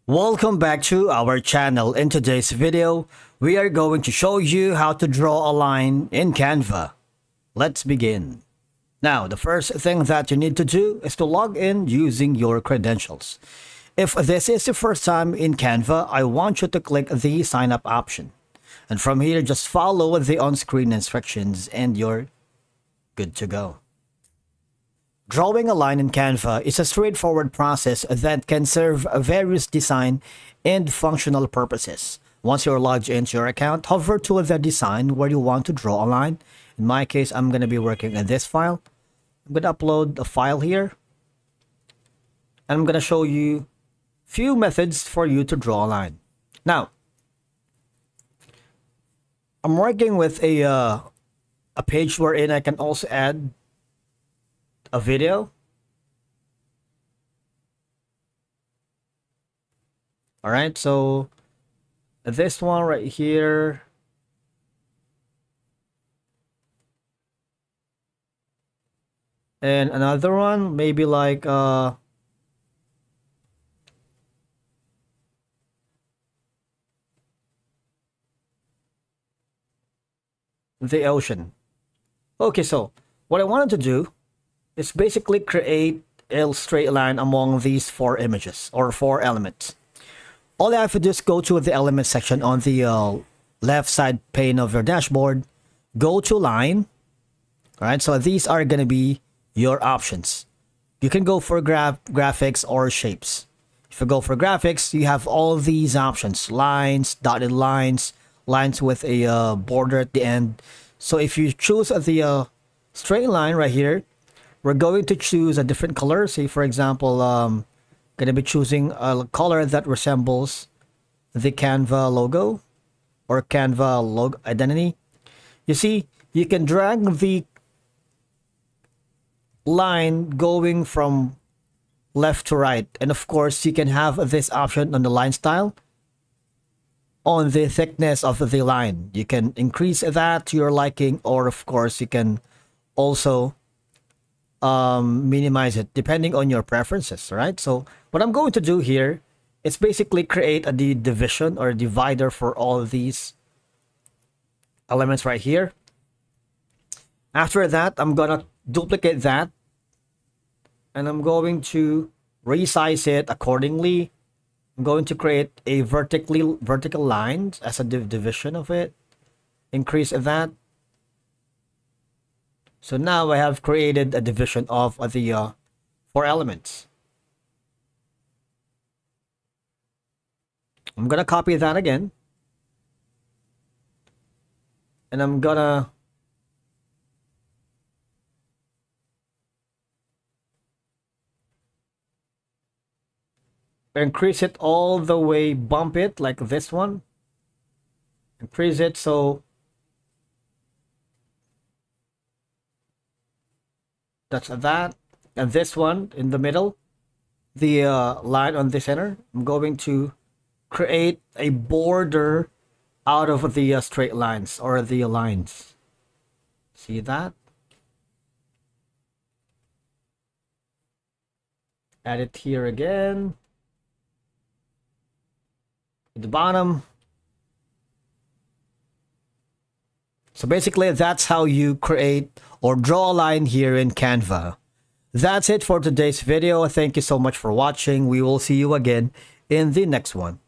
Welcome back to our channel. In today's video, we are going to show you how to draw a line in Canva. Let's begin. Now, the first thing that you need to do is to log in using your credentials. If this is your first time in Canva, I want you to click the sign up option. And from here, just follow the on-screen instructions and you're good to go. Drawing a line in Canva is a straightforward process that can serve various design and functional purposes. Once you're logged into your account, hover to the design where you want to draw a line. In my case, I'm going to be working in this file. I'm going to upload a file here. And I'm going to show you few methods for you to draw a line. Now, I'm working with a page wherein I can also add a video. All right, so this one right here, and another one maybe like the ocean. Okay, so what I wanted to do is basically create a straight line among these four images or four elements. All I have to do is go to the element section on the left side pane of your dashboard, go to line. All right, so these are going to be your options. You can go for graphics or shapes. If you go for graphics, you have all these options: lines, dotted lines, lines with a border at the end. So if you choose the straight line right here, we're going to choose a different color. Say, for example, going to be choosing a color that resembles the Canva logo or Canva logo identity. You see, you can drag the line going from left to right. And of course, you can have this option on the line style, on the thickness of the line. You can increase that to your liking, or of course, you can also minimize it depending on your preferences. Right? So what I'm going to do here is basically create a division or divider for all of these elements right here. After that, I'm gonna duplicate that and I'm going to resize it accordingly. I'm going to create a vertical line as a division of it. Increase that. So now I have created a division of the four elements. I'm gonna copy that again. And I'm gonna increase it all the way, bump it like this one. Increase it so that's that. And this one in the middle, the line on the center, I'm going to create a border out of the straight lines or the lines. See that? Add it here again. At the bottom. So basically, that's how you create or draw a line here in Canva. That's it for today's video. Thank you so much for watching. We will see you again in the next one.